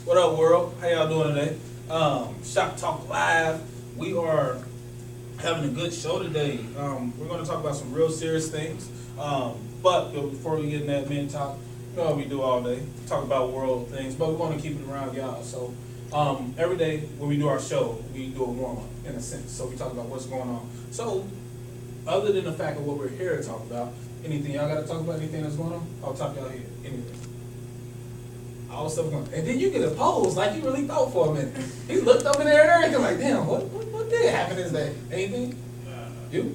What up, world? How y'all doing today? Shop Talk Live. We are having a good show today. We're going to talk about some real serious things. But before we get in that men talk, you know what we do all day, talk about world things. But we're going to keep it around y'all. So every day when we do our show, we do a warm up in a sense. So we talk about what's going on. So other than the fact of what we're here to talk about, anything y'all got to talk about? Anything that's going on? I'll top y'all here. Anything. All stuff going. And then you get a pose like you really thought for a minute. He looked up in there and everything like, damn, what did happen this day? Anything? You?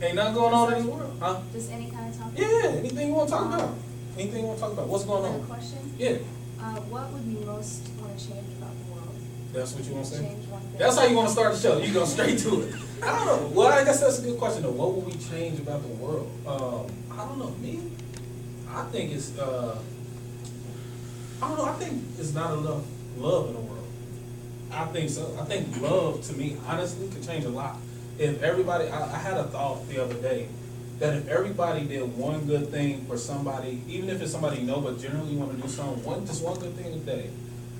Ain't nothing going on in this world, huh? Just any kind of topic? Yeah, anything you want to talk about. Anything you want to talk about. What's going on? Question? Yeah. What would you most want to change about the world? That's what you want to say? Change one thing. That's how you want to start the show. You go straight to it. I don't know. Well, I guess that's a good question though. What would we change about the world? I don't know. Me? I think it's I don't know. I think it's not enough love in the world. I think so. I think love, to me, honestly, could change a lot. If everybody, I had a thought the other day that if everybody did one good thing for somebody, even if it's somebody you know, but generally you want to do something, just one good thing a day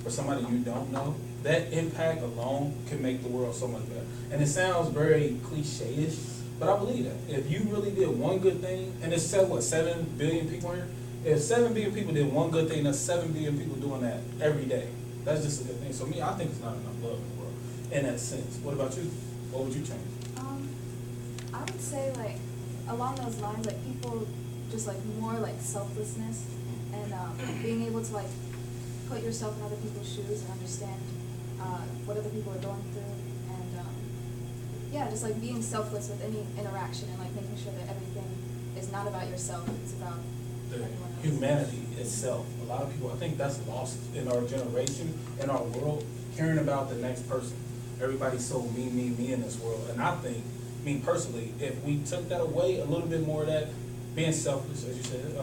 for somebody you don't know, that impact alone can make the world so much better. And it sounds very cliche-ish, but I believe that. If you really did one good thing, and it's said, what, 7 billion people here? If 7 billion people did one good thing, that's 7 billion people doing that every day. That's just a good thing. So me, I think it's not enough love in the world in that sense. What about you? What would you change? I would say like along those lines, like people just like more like selflessness and being able to like put yourself in other people's shoes and understand what other people are going through and yeah, just like being selfless with any interaction and like making sure that everything is not about yourself, it's about everyone else. Humanity itself. A lot of people, I think that's lost in our generation, in our world, caring about the next person. Everybody's so me in this world. And I think, me personally, if we took that away, a little bit more of that, being selfless, as you said,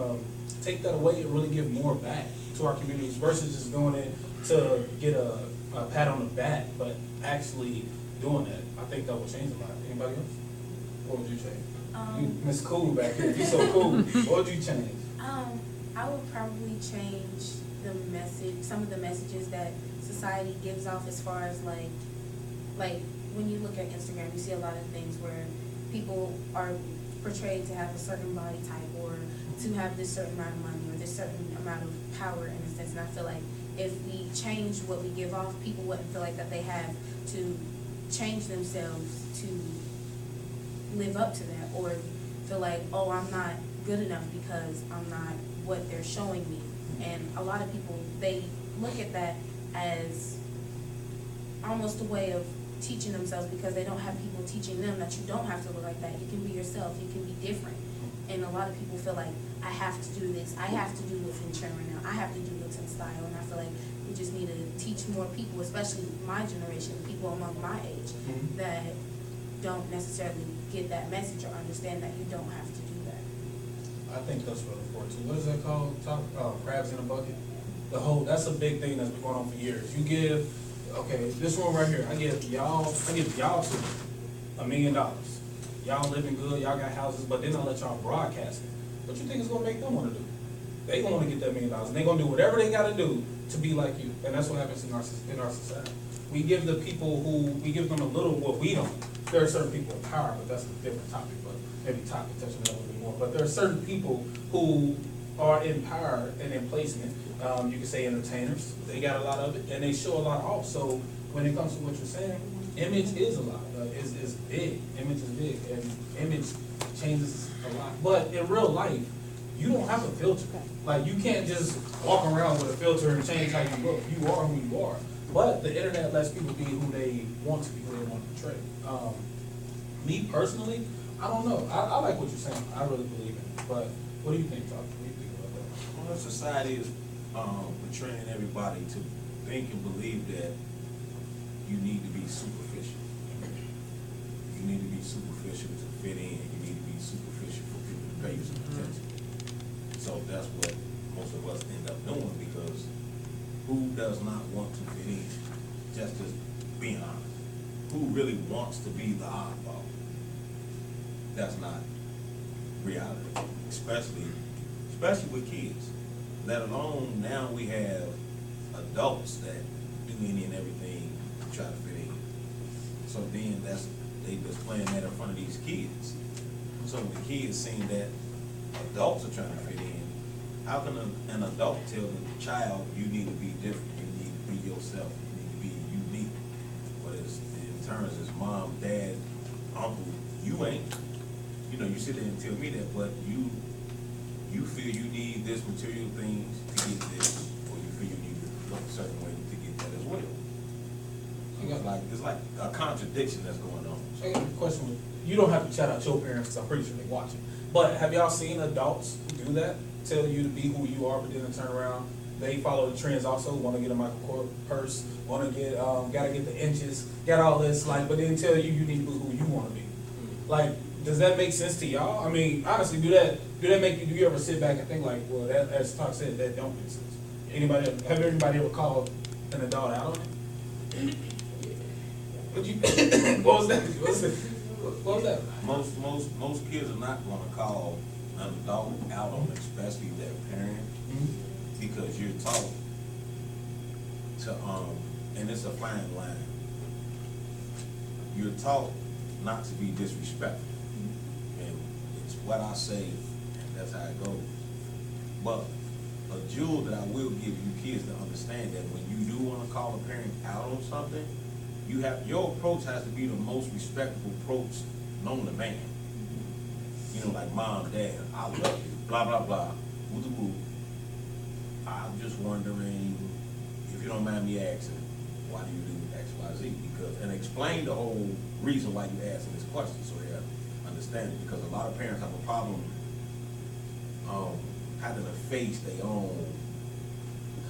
take that away and really give more back to our communities versus just doing it to get a pat on the back, but actually doing that. I think that would change a lot. Anybody else? What would you change? You Miss Cool back here. You so cool. What would you change? I would probably change the message, some of the messages that society gives off as far as like when you look at Instagram, you see a lot of things where people are portrayed to have a certain body type or to have this certain amount of money or this certain amount of power in a sense. And I feel like if we change what we give off, people wouldn't feel like that they have to change themselves to live up to that or feel like, oh, I'm not good enough because I'm not what they're showing me. And a lot of people, they look at that as almost a way of teaching themselves because they don't have people teaching them that you don't have to look like that. You can be yourself. You can be different. And a lot of people feel like, I have to do this. I have to do what's in trend right now. I have to do what's in style. And I feel like we just need to teach more people, especially my generation, people among my age, that don't necessarily get that message or understand that you don't have to do that. I think that's really important too. What is that called? Crabs in a bucket. That's a big thing that's been going on for years. You give, okay, this room right here, I give y'all $2 million. Y'all living good, y'all got houses, but then I let y'all broadcast it. What you think is gonna make them wanna do? They gonna wanna get that $1 million, and they gonna do whatever they gotta do to be like you. And that's what happens in our society. We give the people we give them a little, well, we don't. There are certain people in power, but that's a different topic, but maybe topic touching that a little bit more. But there are certain people who are in power and in placement. You can say entertainers, they got a lot of it, and they show a lot off. So when it comes to what you're saying, image is a lot. It's big. Image is big, and image changes a lot. But in real life, you don't have a filter. Like, you can't just walk around with a filter and change how you look. You are who you are. But the internet lets people be who they want to be, who they want to portray. Me personally, I don't know. I like what you're saying. I really believe in it. But what do you think, Todd? What do you think about that? Well, society is portraying everybody to think and believe that you need to be superficial. You need to be superficial to fit in. You need to be superficial for people to pay you some attention. So that's what most of us end up doing, because who does not want to fit in? Just being honest. Who really wants to be the oddball? That's not reality, especially with kids. let alone now we have adults that do any and everything to try to fit in. So then they just playing that in front of these kids. So when the kids seeing that adults are trying to fit in, how can an adult tell the child, you need to be different, you need to be yourself, you need to be unique? But it's, in terms of mom, dad, uncle, you ain't. You know, you sit there and tell me that, but you feel you need this material things to get this, or you feel you need to look a certain way to get that as well. It's like a contradiction that's going on. I got a question. You don't have to shout out your parents because I'm pretty sure they're watching. But have y'all seen adults do that? Tell you to be who you are, but then turn around. They follow the trends also. Want to get a Michael Kors purse. Want to get, gotta get the inches. Got all this, like, but then tell you need to be who you want to be. Like, does that make sense to y'all? I mean, honestly, do you ever sit back and think like, well, that, as Talk said, that don't make sense? Have anybody ever called an adult out on it? What was that? What was that? Most kids are not gonna call an adult out on it, especially their parent, because you're taught to and it's a fine line. You're taught not to be disrespectful, and it's what I say, and that's how it goes. But a jewel that I will give you kids to understand that when you do want to call a parent out on something, your approach has to be the most respectful approach known to man. You know, like mom, dad, I love you, blah blah blah, woo. I'm just wondering, if you don't mind me asking, why do you do X, Y, Z? Because, and explain the whole reason why you asking this question, so they understand it. Because a lot of parents have a problem having to face their own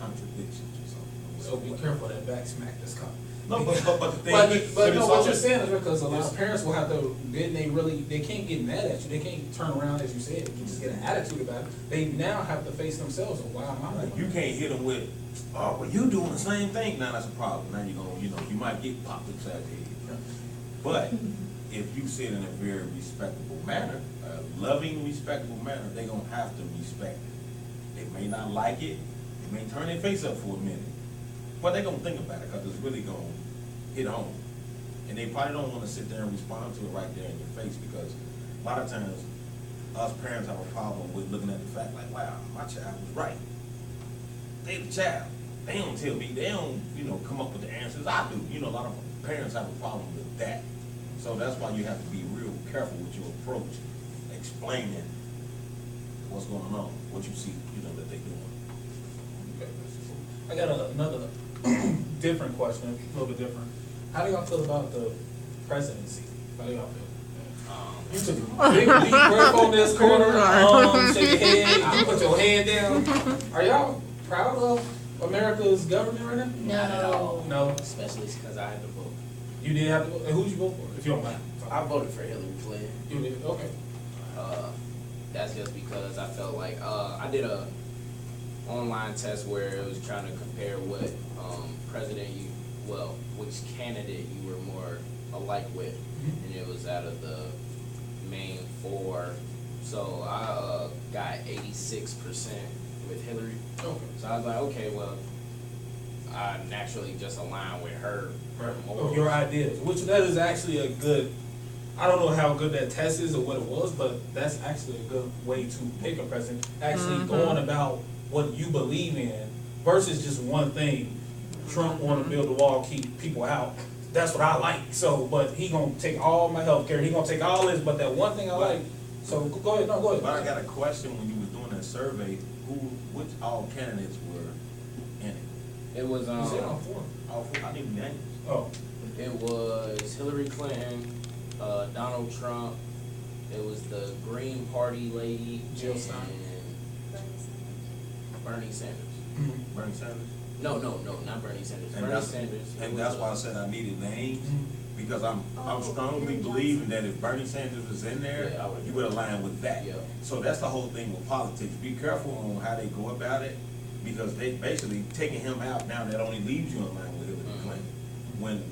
contradictions or something. So be careful that back smack that's coming. No, but the thing but no, what you're saying is because a lot of parents will have to, they can't get mad at you. They can't turn around, as you said, you just get an attitude about it. They now have to face themselves. Why am I doing You can't hit them with, oh, well, you doing the same thing. Now that's a problem. Now you're going to, you might get popped upside the head. But if you sit in a very respectable manner, a loving, respectable manner, they're going to have to respect it. They may not like it. They may turn their face up for a minute. But they're going to think about it because it's really going to hit home. And they probably don't want to sit there and respond to it right there in your face, because a lot of times us parents have a problem with looking at the fact like, wow, my child was right. They the child. They don't tell me. They don't, come up with the answers. I do. A lot of parents have a problem with that. So that's why you have to be real careful with your approach, explaining what's going on, what you see, that they're doing. Okay. I got another different question, a little bit different. How do y'all feel about the presidency? How do y'all feel? You took a big deep breath on this corner, shake your head, you put your head down. Are y'all proud of America's government right now? Not at all. No. Especially because I had to vote. You did have to vote? And who'd you vote for, if you don't mind? I voted for Hillary Clinton. You did? Okay. That's just because I felt like I did a online test where it was trying to compare what which candidate you were more alike with, and it was out of the main four. So I got 86% with Hillary. Okay. So I was like, okay, well, I naturally just align with her more. Of your ideas, which that is actually a good, I don't know how good that test is or what it was, but that's actually a good way to pick a president. Actually going about what you believe in versus just one thing. Trump want to build a wall, keep people out. That's what I like. So, but he gonna take all my health care. He gonna take all this, but that one thing I like. So go ahead. No, go ahead. But I got a question. When you was doing that survey, which all candidates were in it? It was You said all four. All four. I need names. Oh. It was Hillary Clinton, Donald Trump. It was the Green Party lady, Jill Stein. and Bernie Sanders. Bernie Sanders. No, not Bernie Sanders. And Bernie that's, Sanders. and that's why I said I needed names, because I'm strongly believing that if Bernie Sanders was in there, Yeah, I would you would align with that. Yeah. So that's the whole thing with politics. Be careful on how they go about it, because they basically taking him out now, that only leaves you in line with Hillary Clinton. When,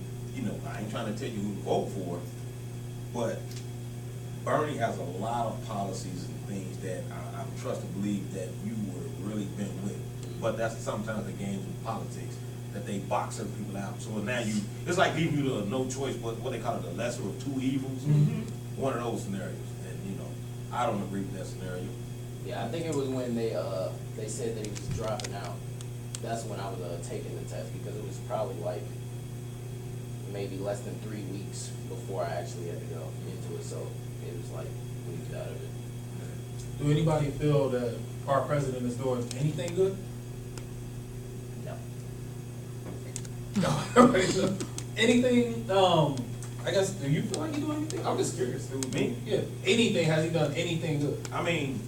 I ain't trying to tell you who to vote for, but Bernie has a lot of policies and things that I'm trust to believe that you would have really been with. but that's sometimes the games with politics, that they box certain people out. So now it's like giving you the no choice, what they call it, the lesser of two evils. One of those scenarios, and I don't agree with that scenario. Yeah, I think it was when they said that he was dropping out. That's when I was taking the test, because it was probably like maybe less than 3 weeks before I actually had to go into it. So it was like weeks out of it. Do anybody feel that our president is doing anything good? No. No. Anything, I guess, do you feel like he's doing anything? I'm just curious. Me? Yeah. Anything, has he done anything good? I mean,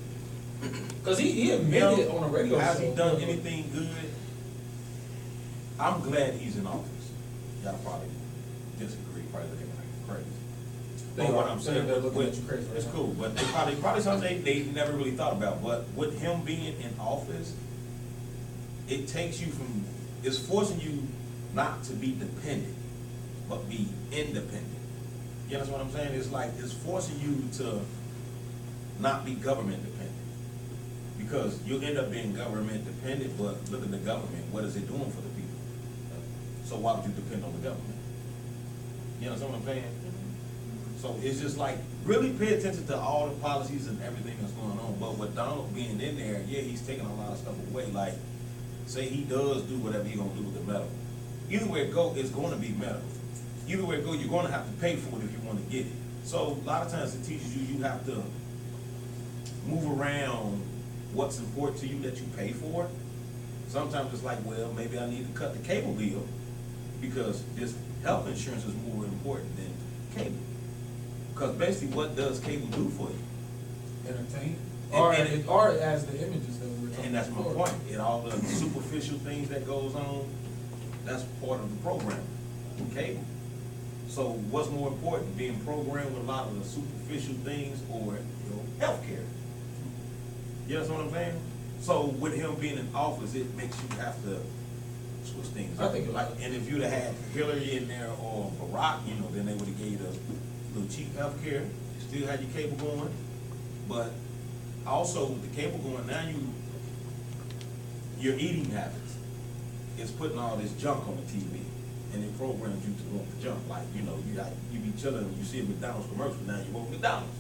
Because he admitted it on a radio show. has he done anything good? I'm glad he's in office. Y'all probably disagree, probably looking at me like crazy. They But what are. I'm saying, They're looking at you crazy right it's now. cool, but they probably something they never really thought about. But with him being in office, it takes you from, it's forcing you not to be dependent, but be independent. You understand what I'm saying? It's like, it's forcing you to not be government dependent. Because you'll end up being government dependent, but look at the government, what is it doing for the people? So why would you depend on the government? You understand what I'm saying? So it's just like, really pay attention to all the policies and everything that's going on. But with Donald being in there, yeah, he's taking a lot of stuff away. Like, say he does do whatever he's gonna do with the medical. Either way it go, it's gonna be medical. Either way it go, you're gonna have to pay for it if you wanna get it. So a lot of times it teaches you have to move around what's important to you that you pay for. Sometimes it's like, well, maybe I need to cut the cable bill because this health insurance is more important than cable. Because basically, what does cable do for you? Entertain? And Or as the images that we were talking about. And that's my before. point. And all the superficial things that goes on, that's part of the program, cable. So what's more important, being programmed with a lot of the superficial things or healthcare? You understand what I'm saying? So with him being in office, it makes you have to switch things I up. think it- Like, and if you'd have had Hillary in there or Barack, then they would have gave you the little cheap healthcare. You still had your cable going, but also with the cable going, now your eating habits is putting all this junk on the TV, and it programs you to want the junk. Like, you be chilling and you see a McDonald's commercial, now you want McDonald's.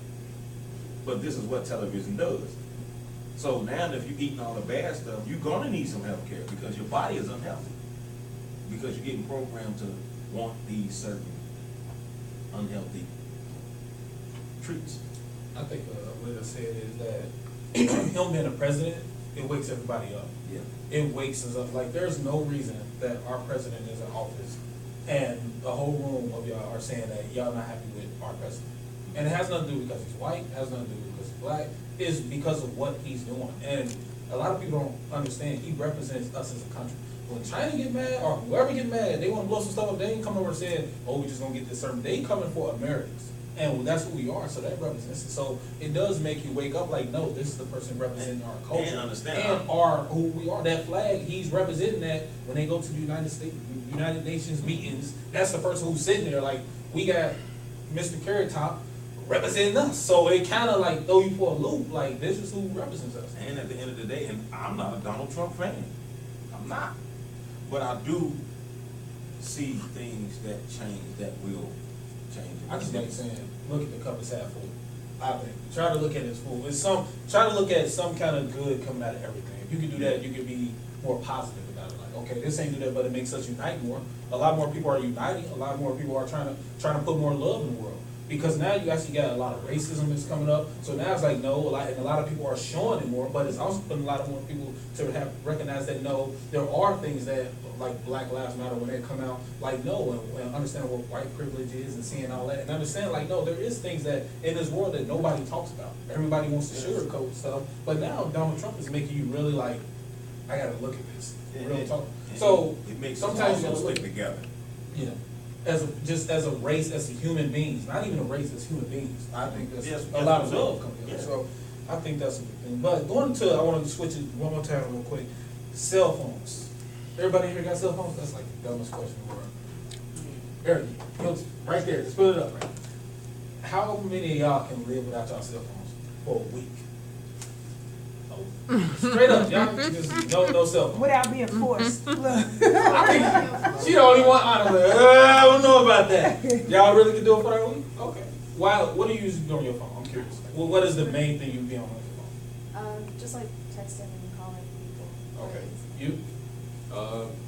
But this is what television does. So now if you're eating all the bad stuff, you're gonna need some health care because your body is unhealthy. Because you're getting programmed to want these certain unhealthy treats. I think what I said is that him being a president, it wakes everybody up. Yeah. It wakes us up. Like, there's no reason that our president is in office and the whole room of y'all are saying that y'all not happy with our president. And it has nothing to do because he's white, it has nothing to do because he's black, it's because of what he's doing. And a lot of people don't understand, he represents us as a country. When China get mad, or whoever get mad, they wanna blow some stuff up, they ain't coming over and saying, oh, we just gonna get this certain, they coming for Americans. And that's who we are, so that represents it. So it does make you wake up like, no, this is the person representing our culture. And understand. And who we are. That flag, he's representing that when they go to the United Nations meetings, that's the person who's sitting there. Like, we got Mr. Carrot Top representing us. So it kinda like throw you for a loop, like this is who represents us. And at the end of the day, and I'm not a Donald Trump fan. I'm not. But I do see things that change, that will change. I just like saying, look at the cup as half full. I think try to look at it as full. Try to look at some kind of good coming out of everything. If you can do that, you can be more positive about it. Like, okay, this ain't do that, but it makes us unite more. A lot more people are uniting. A lot more people are trying to put more love in the world. Because now you actually got a lot of racism that's coming up. So now it's like, no, and a lot of people are showing it more, but it's also putting a lot of more people to have recognize that, no, there are things that, like Black Lives Matter, when they come out, like, no, and understand what white privilege is and seeing all that. And understand, like, no, there is things that in this world that nobody talks about. Everybody wants to sugarcoat stuff. But now Donald Trump is making you really like, I gotta look at this. Real talk. So it makes sometimes us you also gotta stick look. together. Yeah. Just as a race, as human beings, not even a race, as human beings. I think there's Yes, a lot of yes, love coming in. yeah. So I think that's a good thing. But going to, I want to switch it one more time real quick. Cell phones. Everybody here got cell phones? That's like the dumbest question in the world. There, right there, just put it up. Right. How many of y'all can live without y'all cell phones for a week? A Straight up, y'all just no cell phone. Without being forced. Look. I think she the only one honestly. I don't know about that. Y'all really can do it for that week? Okay. Why? What do you usually do on your phone? I'm curious. Well, what is the main thing you be on your phone? Just like texting and calling people. Okay. You?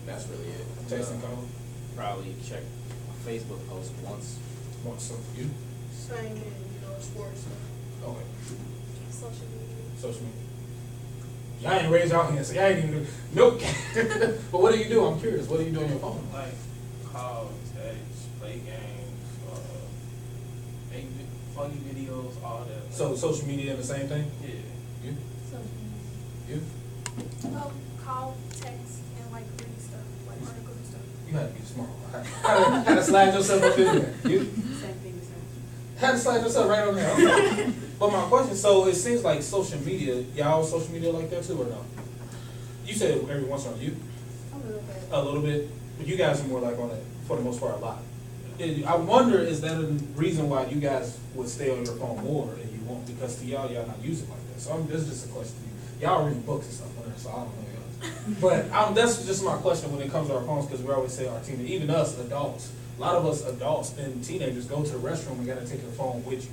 That's really it. Text and call? Probably check my Facebook post once. Once. So you? Same in, sports stuff. Okay. Social media. Social media. Y'all ain't raise y'all hands, so y'all ain't even do. Nope. But what do you do? I'm curious. What do you do on your phone? Like call, text, play games, make funny videos, all that. So social media and the same thing? Yeah. You? Social You? media. Call, text, and like read stuff, like articles and stuff. You gotta be smart. How to slide yourself up in there? You? Same thing, same. How to slide yourself right on there? Okay. But my question, so it seems like social media, y'all social media like that too or no? You said every once in a while, you? A little bit. A little bit, but you guys are more like on it, for the most part, a lot. I wonder, is that a reason why you guys would stay on your phone more and you won't? Because to y'all not use it like that. So this is just a question to you. Y'all reading books and stuff on there, so I don't know y'all. But that's just my question when it comes to our phones, because we always say our teenagers, even us adults, a lot of us adults and teenagers go to the restroom and gotta take your phone with you.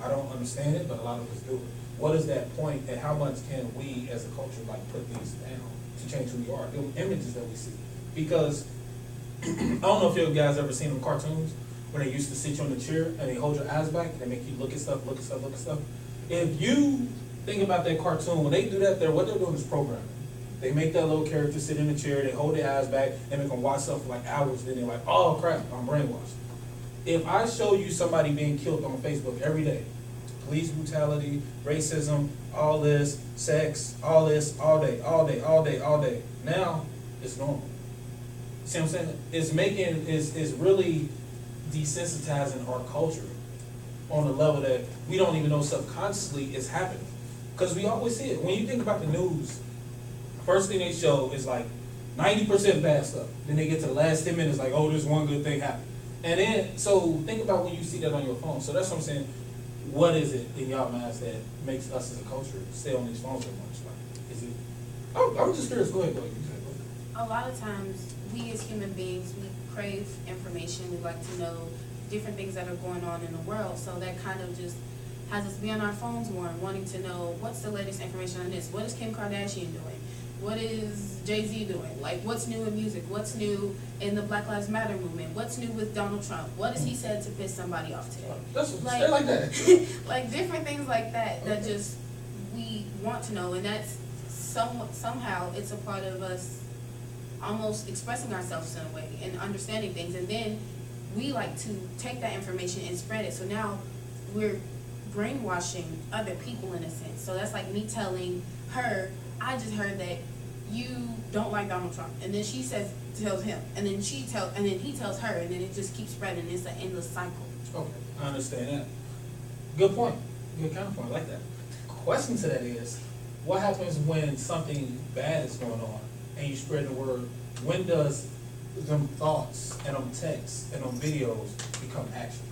I don't understand it, but a lot of us do it. What is that point, and how much can we as a culture like put these down to change who we are, the images that we see? Because I don't know if you guys ever seen them cartoons where they used to sit you on the chair and they hold your eyes back and they make you look at stuff, look at stuff, look at stuff. If you think about that cartoon, when they do that, what they're doing is programming. They make that little character sit in the chair, they hold their eyes back, they make them watch stuff for like hours, then they're like, oh crap, I'm brainwashed. If I show you somebody being killed on Facebook every day, police brutality, racism, all this, sex, all this, all day, all day, all day, all day, now it's normal. See what I'm saying? It's really desensitizing our culture on a level that we don't even know subconsciously is happening. Because we always see it. When you think about the news, first thing they show is like 90% bad stuff. Then they get to the last 10 minutes like, oh, this one good thing happened. And then, so think about when you see that on your phone. So that's what I'm saying. What is it in y'all minds that makes us as a culture stay on these phones so much? Like, is it? I'm just curious. Go ahead. A lot of times, we as human beings, we crave information. We like to know different things that are going on in the world. So that kind of just has us be on our phones more and wanting to know what's the latest information on this. What is Kim Kardashian doing? What is Jay-Z doing? Like, what's new in music? What's new in the Black Lives Matter movement? What's new with Donald Trump? What has he said to piss somebody off today? That's like that. Like different things like that, that just we want to know, and that's somehow it's a part of us almost expressing ourselves in a way and understanding things, and then we like to take that information and spread it. So now we're brainwashing other people in a sense. So that's like me telling her, I just heard that you don't like Donald Trump, and then she tells him, and then he tells her, and then it just keeps spreading. It's an endless cycle. Okay, I understand that. Good point. Good counterpoint. I like that. Question to that is, what happens when something bad is going on and you spread the word? When does them thoughts and them texts and them videos become action?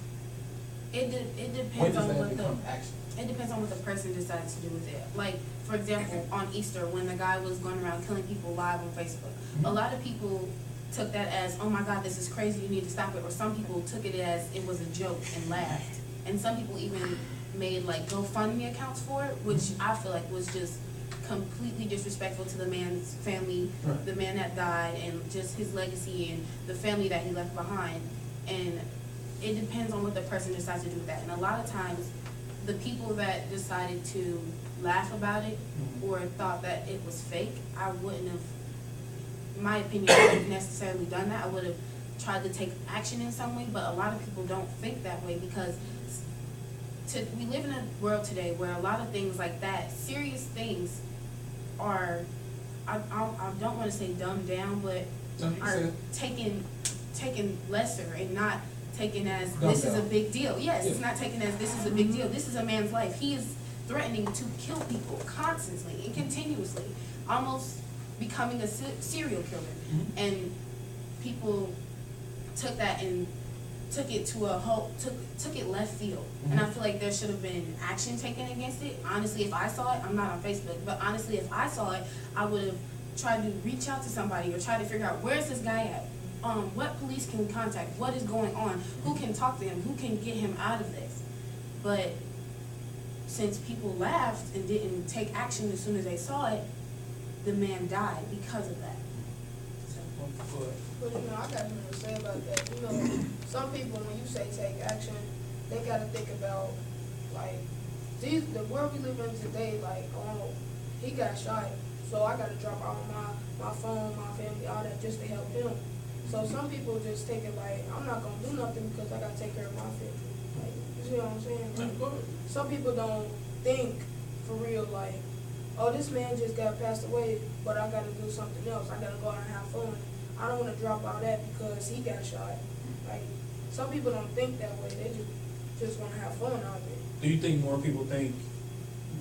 It When depends does on that what become action? It depends on what the person decides to do with it. Like, for example, on Easter, when the guy was going around killing people live on Facebook, a lot of people took that as, oh my God, this is crazy, you need to stop it. Or some people took it as it was a joke and laughed. And some people even made like GoFundMe accounts for it, which I feel like was just completely disrespectful to the man's family, Right. the man that died, and just his legacy and the family that he left behind. And it depends on what the person decides to do with that. And a lot of times, the people that decided to laugh about it or thought that it was fake, I wouldn't have, in my opinion, I wouldn't have necessarily done that. I would have tried to take action in some way, but a lot of people don't think that way because we live in a world today where a lot of things like that, serious things, are, I don't want to say dumbed down, but are taken lesser and not taken as this is a big deal. Yes, it's not taken as this is a big deal. This is a man's life. He is threatening to kill people constantly and continuously, almost becoming a serial killer. And people took that and took it to took it left field, and I feel like there should have been action taken against it. Honestly, if I saw it, I'm not on Facebook, but honestly, if I saw it, I would have tried to reach out to somebody or try to figure out where's this guy at, what police can we contact, what is going on, who can talk to him, who can get him out of this. But since people laughed and didn't take action as soon as they saw it, the man died because of that. But I got something to say about that. Some people, when you say take action, they gotta think about, like, the world we live in today, like, oh, he got shot, so I gotta drop all my phone, my family, all that, just to help him. So some people just take it like, I'm not gonna do nothing because I gotta take care of my family. Like, you see what I'm saying? Like, some people don't think for real, like, oh, this man just got passed away, but I gotta do something else. I gotta go out and have fun. I don't wanna drop all that because he got shot. Like, some people don't think that way. They just wanna have fun out there. Do you think more people think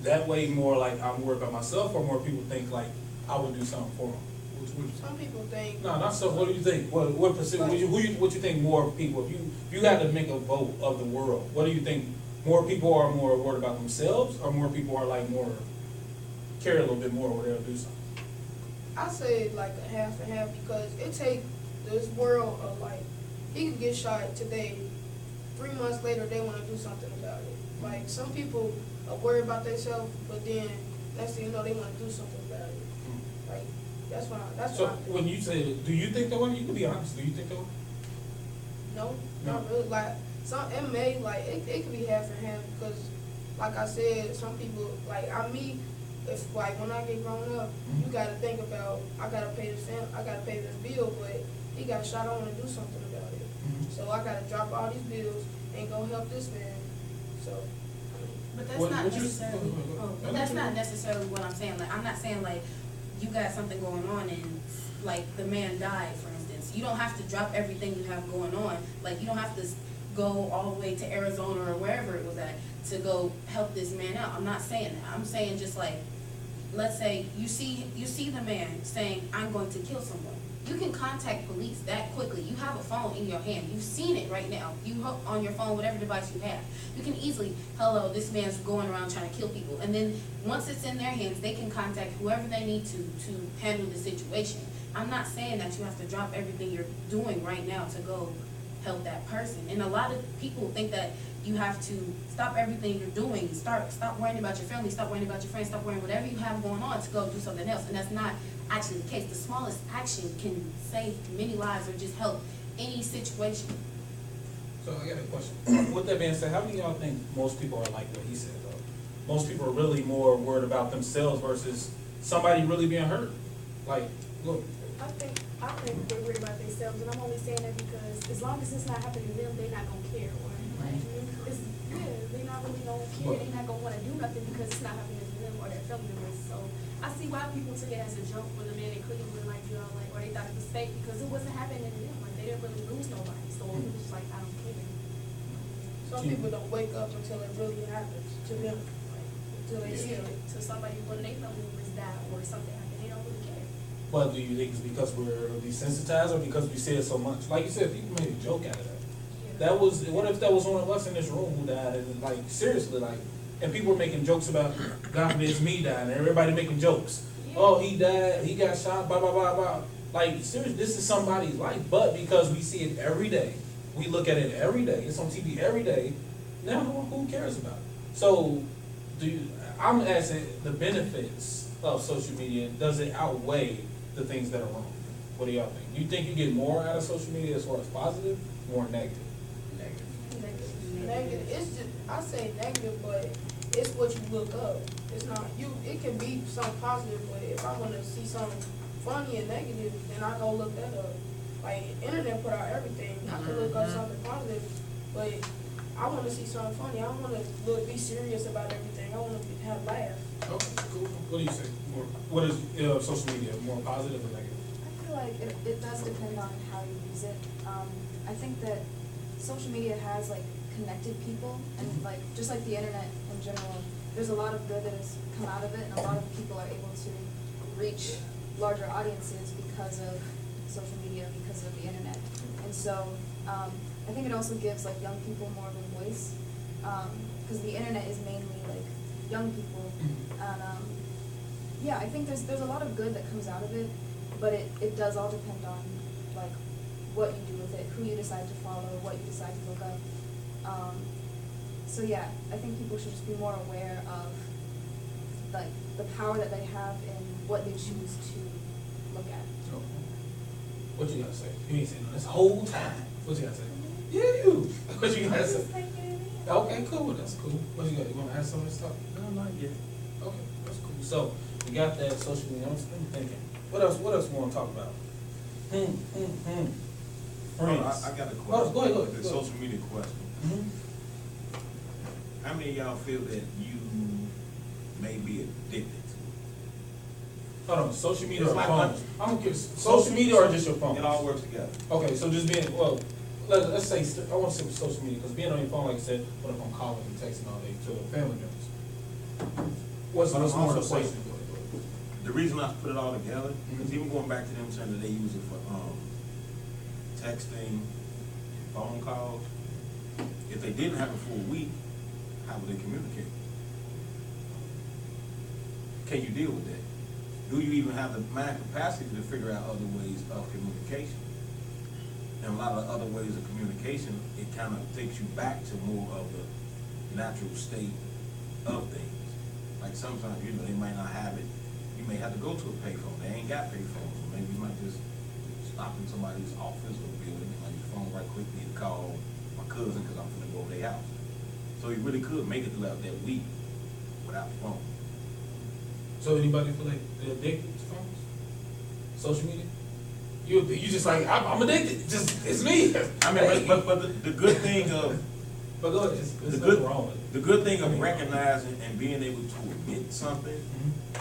that way, more like I'm worried about myself, or more people think like I would do something for them? Some people think. No, not so. What do you think? What percent? What you think more people? If you had to make a vote of the world, what do you think? More people are more worried about themselves, or more people are like more care a little bit more, or they'll do something? I say like a half and half, because it take this world of, like, he could get shot today, 3 months later they want to do something about it. Like, some people are worried about themselves, but then next thing you know they want to do something about it. Like, that's So why. when you say, do you think that way? You can be honest. Do you think that way? No, not really. Like, it may, like, it could be half and half, because, like I said, some people, like, if, like, when I get grown up, you gotta think about, I gotta pay this bill, but he got shot, I wanna do something about it. So I gotta drop all these bills and go help this man. So, But that's What- not what you- necessarily. But that's not necessarily what I'm saying. Like, I'm not saying like you got something going on and like the man died, for instance. You don't have to drop everything you have going on. Like, you don't have to go all the way to Arizona or wherever it was at to go help this man out. I'm not saying that. I'm saying just like, let's say you see the man saying, I'm going to kill someone. You can contact police that quickly. You have a phone in your hand. You've seen it right now. You hook on your phone, whatever device you have. You can easily, hello, this man's going around trying to kill people. And then once it's in their hands, they can contact whoever they need to handle the situation. I'm not saying that you have to drop everything you're doing right now to go help that person. And a lot of people think that you have to stop everything you're doing, stop worrying about your family, stop worrying about your friends, stop worrying whatever you have going on to go do something else. And that's not actually the case. The smallest action can save many lives or just help any situation. So I got a question. With that being said, how many of y'all think most people are like what he said though? Most people are really more worried about themselves versus somebody really being hurt. Like, look. I think they're worried about themselves, and I'm only saying that because as long as it's not happening to them, they're not gonna care. Or like, they're not really gonna care. They're not gonna want to do nothing because it's not happening to them or their family members. So I see why people took it as a joke when the man in Cleveland, like, like, or they thought it was fake because it wasn't happening to them. Like, they didn't really lose nobody. So it was just like, I don't care. some people don't wake up until it really happens to them. Like, until they see it. To somebody when they family members die or something happened, they don't really care. But do you think it's because we're desensitized or because we say it so much? Like you said, people made a joke out of that. That was, what if that was one of us in this room who died, and like, seriously, like, and people were making jokes about, God forbid it's me dying, and everybody making jokes. Yeah. Oh, he died, he got shot, blah, blah, blah, blah. Like, seriously, this is somebody's life, but because we see it every day, we look at it every day, it's on TV every day, now who cares about it? So, I'm asking, the benefits of social media, does it outweigh the things that are wrong? What do y'all think? Do you think you get more out of social media as far as positive, more negative? Negative. It's just, I say negative, but it's what you look up. It's not you. It can be something positive, but if I want to see something funny and negative, then I go look that up. Like, internet put out everything. I can look up something positive, but I want to see something funny. I want to be serious about everything. I want to have laughs. Okay, cool. What do you say? What is social media, more positive or negative? I feel like it does depend on how you use it. I think that social media has like connected people, and like just like the internet in general, there's a lot of good that has come out of it, and a lot of people are able to reach larger audiences because of social media, because of the internet. And so I think it also gives like young people more of a voice, because the internet is mainly like young people, and yeah, I think there's a lot of good that comes out of it, but it does all depend on like what you do with it, who you decide to follow, what you decide to look up. So yeah, I think people should just be more aware of like the power that they have in what they choose to look at. So, what you gotta say? You ain't saying this whole time. What you gotta say? Yeah, you. What you gotta say? Okay, cool. That's cool. What you got? You wanna ask some of this stuff? No, not yet. Okay, that's cool. So we got that social media. I'm thinking. What else? What else we wanna talk about? Friends. I got a Oh, question. go ahead. The social media question. Mm-hmm. How many of y'all feel that you may be addicted to Hold on. Social media It's or like phones? I'm curious. Social media or just your phone? it? It all works together. Okay, so just being, well, let's say, I want to say social media, because being on your phone, like I said, when I'm on calling and texting all day to family members. What's But I'm more also saying- important? The reason I put it all together, is even going back to them saying that they use it for, texting, phone calls, if they didn't have it for a week, how would they communicate? Can you deal with that? Do you even have the mind capacity to figure out other ways of communication? And a lot of the other ways of communication, it kind of takes you back to more of the natural state of things. Like sometimes, you know, they might not have it. You may have to go to a payphone. They ain't got payphones. Maybe you might just stop in somebody's office or building on your phone right quick, need to call my cousin because I'm gonna go to their house. So you really could make it throughout that week without the phone. So anybody feel like they're addicted to phones? Social media? You just like, I'm addicted, just, it's me. I mean, but the good thing of But go ahead, there's the nothing good wrong with it. the good thing of recognizing and being able to admit something, Mhm.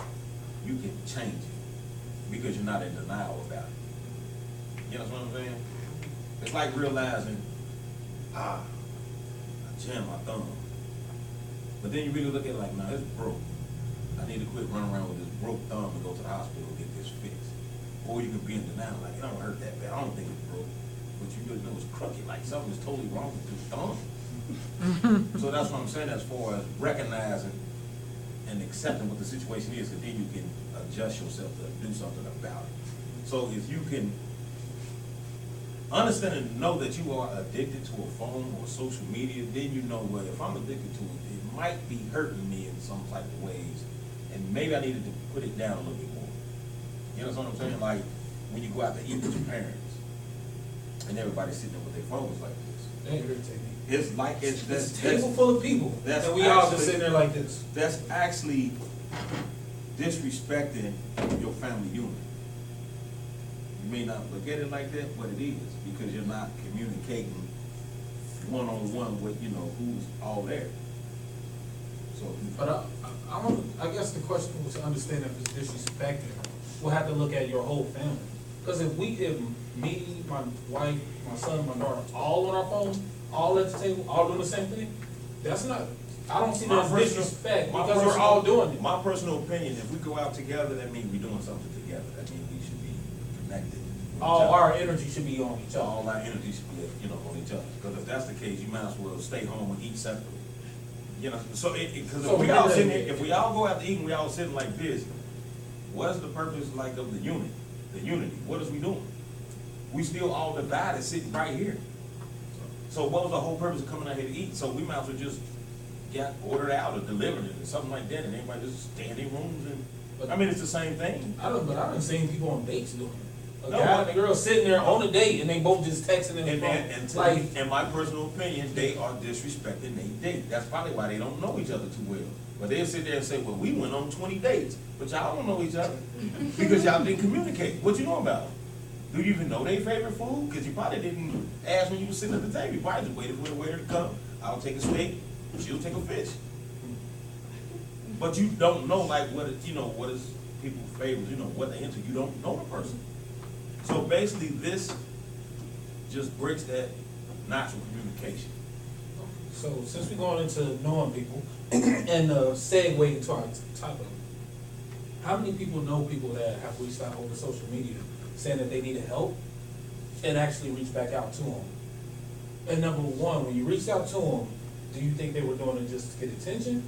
you can change it because you're not in denial about it. You know what I'm saying? It's like realizing, I jammed my thumb. But then you really look at it like, nah, it's broke. I need to quit running around with this broke thumb and go to the hospital and get this fixed. Or you can be in denial, like, it don't hurt that bad, I don't think it's broke. But you really know it's crooked, like something is totally wrong with this thumb. So that's what I'm saying as far as recognizing and accepting what the situation is, and then you can adjust yourself to do something about it. So if you can understand and know that you are addicted to a phone or social media, then you know, well, if I'm addicted to it, it might be hurting me in some type of ways, and maybe I needed to put it down a little bit more. You know what I'm saying? Like when you go out to eat with your parents, and everybody's sitting there with their phones like this. They irritate me. It's like It's a table full of people, that's and we all just actually- sitting there like this. That's actually disrespecting your family unit. You may not look at it like that, but it is, because you're not communicating one-on-one with, you know, who's all there. So, But I guess the question was to understand if it's disrespecting, we'll have to look at your whole family. Because if me, my wife, my son, my daughter, all on our phone, all at the table, all doing the same thing, that's not, I don't see that as disrespect, because we're all doing it. My personal opinion, if we go out together, that means we're doing something together. That means we should be connected. with each All other. our energy should be on each other. All our energy should be, you know, on each other. Because if that's the case, you might as well stay home and eat separately. You know, so because So if we we all did sitting that. here, if we all go out to eat and we all sitting like this, what's the purpose like of the unit, the unity? What is we doing? We still all divided sitting right here. So what was the whole purpose of coming out here to eat? So we might as well just get ordered out or delivered it or something like that, and everybody just stay in their rooms and, I mean, it's the same thing. But I done seen people on dates doing it. A No, guy but- and a girl sitting there on a date, and they both just texting in the phone. Like, In my personal opinion, they are disrespecting their date. That's probably why they don't know each other too well. But they'll sit there and say, well, we went on 20 dates, but y'all don't know each other because y'all didn't communicate. What you know about them? Do you even know their favorite food? Because you probably didn't ask when you were sitting at the table. You probably just waited for the waiter to come. I'll take a steak, she'll take a fish. But you don't know like what it, you know, what is people's favorites, you know, what they into. You don't know the person. So basically this just breaks that natural communication. so since we're going into knowing people and segue into our topic, how many people know people that have reached out over social media saying that they needed help and actually reach back out to them? And number one, when you reached out to them, do you think they were doing it just to get attention?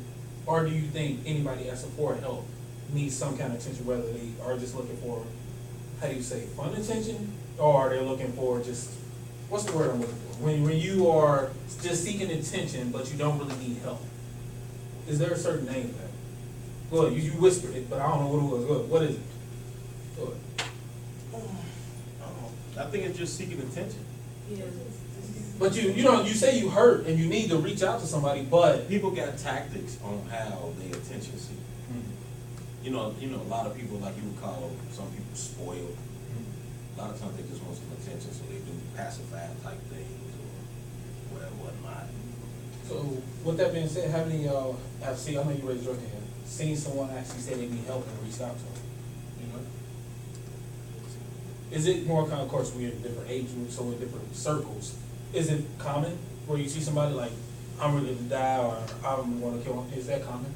Or do you think anybody asking for help needs some kind of attention, whether they are just looking for, how do you say, fun attention? Or are they looking for just, what's the word I'm looking for? When you are just seeking attention, but you don't really need help. Is there a certain name for that? Go ahead, you whispered it, but I don't know what it was. Go ahead, what is it? Go ahead. I think it's just seeking attention. Yeah. But you say you hurt and you need to reach out to somebody, but People got tactics on how they attention seek. You know, a lot of people, like you would call some people spoiled. A lot of times they just want some attention, so they do pacifier type things or whatever, whatnot. So, with that being said, how many of y'all have seen, I know you raised your hand, seen someone actually say they need help and reached out to them? You know? Is it more kind of course, we're in different age groups, so in different circles, is it common where you see somebody like, I'm ready to die or I'm gonna kill him? Is that common?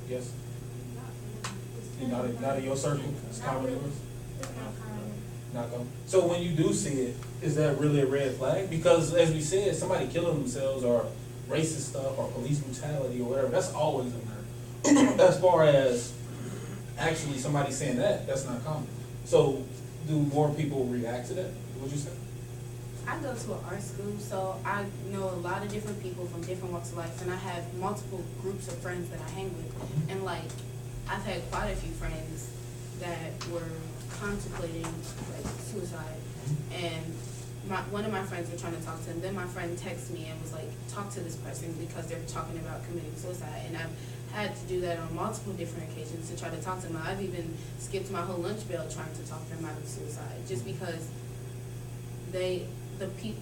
Yes? Not in your circle? It's common in yours? Not common. So when you do see it, is that really a red flag? Because as we said, somebody killing themselves or racist stuff or police brutality or whatever, that's always in there. As far as actually somebody saying that, that's not common. So do more people react to that, would you say? I go to an art school, so I know a lot of different people from different walks of life, and I have multiple groups of friends that I hang with. And like, I've had quite a few friends that were contemplating like suicide, and one of my friends were trying to talk to him. Then my friend texted me and was like, talk to this person because they're talking about committing suicide. And I've had to do that on multiple different occasions to try to talk to them. I've even skipped my whole lunch bell trying to talk them out of suicide, just because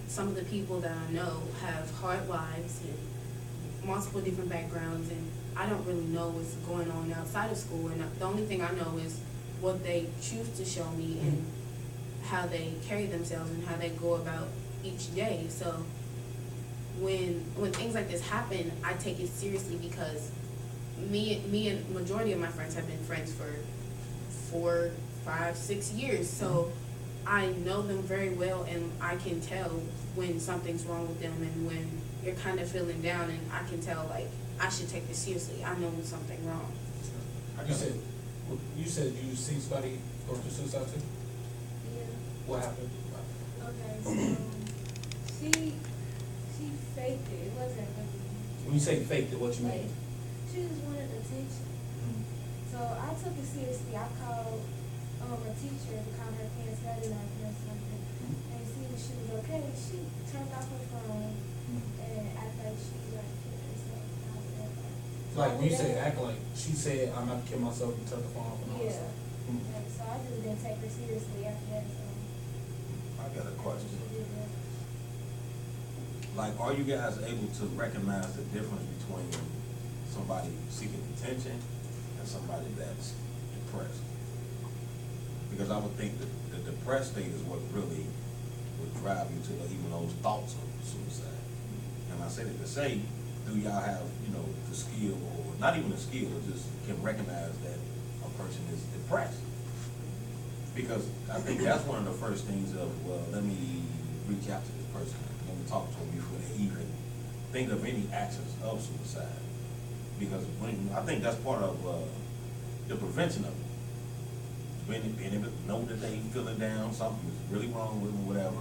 some of the people that I know have hard lives and multiple different backgrounds, and I don't really know what's going on outside of school. And the only thing I know is what they choose to show me and how they carry themselves and how they go about each day. So when things like this happen, I take it seriously because me and majority of my friends have been friends for 4, 5, 6 years. So I know them very well, and I can tell when something's wrong with them and when they're kind of feeling down, and I can tell like I should take this seriously. I know when something wrong. You said you seen somebody go through suicide too? Yeah. What happened? Okay, so she faked it. It wasn't really. When you say faked it, what you Like, mean? she just wanted attention. So I took it seriously. I called a teacher to calm her parents down or something, and see if she was okay. She turned off her phone and acted like she like killed herself. Like when you say act like, she said, I'm not to kill myself and turn the phone off and all that Yeah. stuff. Like, so I just didn't take her seriously after that. So I got a question. she did that. Like, are you guys able to recognize the difference between somebody seeking attention and somebody that's depressed? Because I would think that the depressed state is what really would drive you to even those thoughts of suicide. And I say that to say, do y'all have, the skill, or not even a skill, but just can recognize that a person is depressed? Because I think that's one of the first things of, well, let me reach out to this person, let me talk to them before they even think of any actions of suicide. Because I think that's part of the prevention of it. Being able to know that they feeling down, something is really wrong with them, whatever,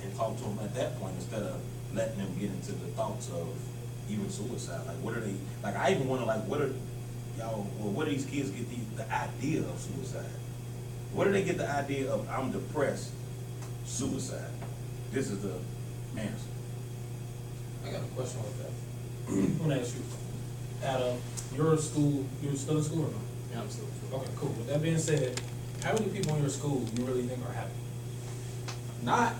and talk to them at that point instead of letting them get into the thoughts of even suicide. Like, what are they, like, I even wonder, like, where do these kids get the idea of suicide? Where do they get the idea of, I'm depressed, suicide? This is the answer. I got a question with that. I want to ask you, out of your school, you're still in school or no? Yeah, I'm still. Okay, cool. With that being said, how many people in your school you really think are happy? Not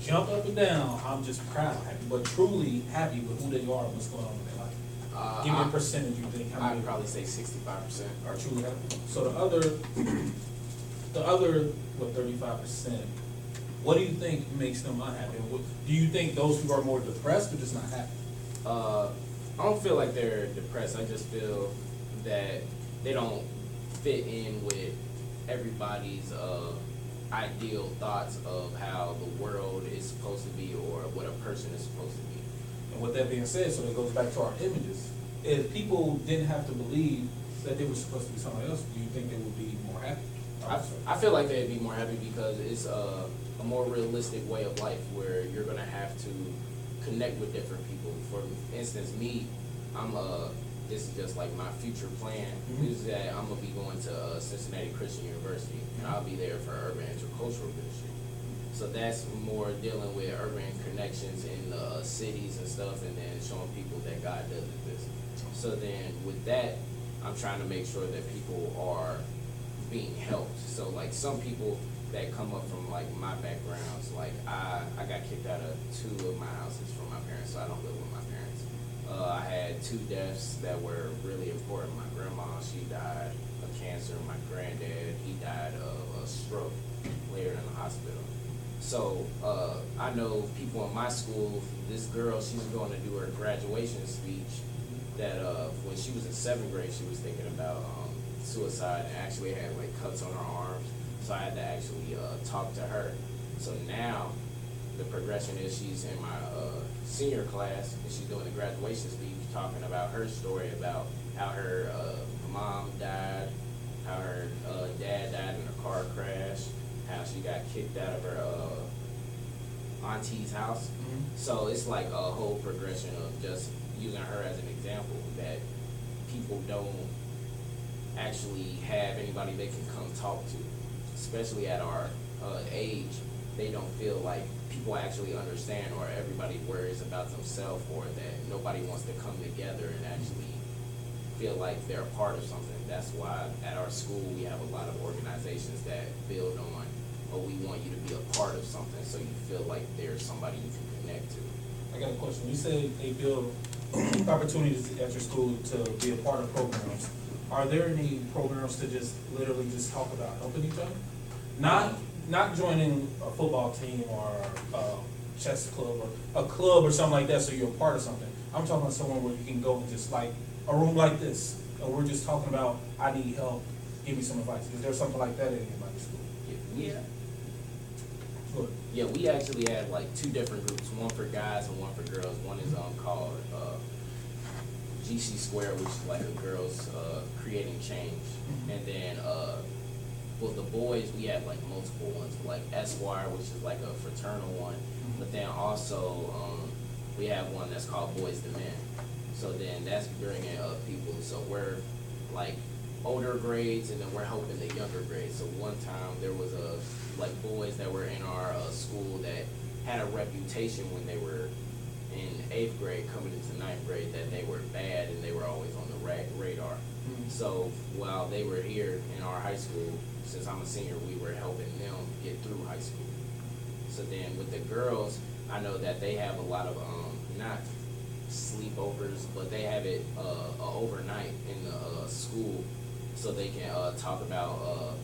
jump up and down, I'm just proud happy, but truly happy with who they are and what's going on in their life. Give me a percentage you think. How many I'd probably say 65%. are truly happy? So the other, what, 35%, what do you think makes them unhappy? Do you think those people are more depressed or just not happy? I don't feel like they're depressed. I just feel that they don't fit in with everybody's ideal thoughts of how the world is supposed to be or what a person is supposed to be. And with that being said, so it goes back to our images. If people didn't have to believe that they were supposed to be somebody else, do you think they would be more happy? I feel like they'd be more happy because it's a more realistic way of life where you're gonna have to connect with different people. For instance, me, this is just like my future plan, is that I'm gonna be going to Cincinnati Christian University, and I'll be there for urban intercultural ministry. So that's more dealing with urban connections in cities and stuff, and then showing people that God does exist. So then with that, I'm trying to make sure that people are being helped. So like some people that come up from like my backgrounds, like I got kicked out of 2 of my houses from my parents, so I don't live with my parents. I had 2 deaths that were really important. My grandma, she died of cancer. My granddad, he died of a stroke later in the hospital. So I know people in my school, this girl, she's going to do her graduation speech that when she was in 7th grade, she was thinking about suicide and actually had like cuts on her arms. So I had to actually talk to her. So now the progression is she's in my senior class and she's doing the graduation speech talking about her story about how her mom died, how her dad died in a car crash, how she got kicked out of her auntie's house. So it's like a whole progression of just using her as an example that people don't actually have anybody they can come talk to, especially at our age. They don't feel like people actually understand, or everybody worries about themselves, or that nobody wants to come together and actually feel like they're a part of something. That's why at our school we have a lot of organizations that build on, oh, we want you to be a part of something, so you feel like there's somebody you can connect to. I got a question. You said they build opportunities at your school to be a part of programs. Are there any programs to just literally just talk about helping each other? Not joining a football team or a chess club or a club or something like that so you're a part of something. I'm talking about somewhere where you can go and just like a room like this, and we're just talking about, I need help, give me some advice. Is there something like that in anybody's school? Yeah. Good. Yeah, we actually had like 2 different groups, one for guys and one for girls. One is called GC Square, which is like a girls creating change. And then well, the boys, we had like multiple ones, like Esquire, which is like a fraternal one. But then also we have one that's called Boys to Men. So then that's bringing up people. So we're like older grades, and then we're helping the younger grades. So one time there was like boys that were in our school that had a reputation when they were in 8th grade coming into 9th grade that they were bad and they were always on the radar. So while they were here in our high school, since I'm a senior, we were helping them get through high school. So then with the girls, I know that they have a lot of not sleepovers, but they have it overnight in the school, so they can talk about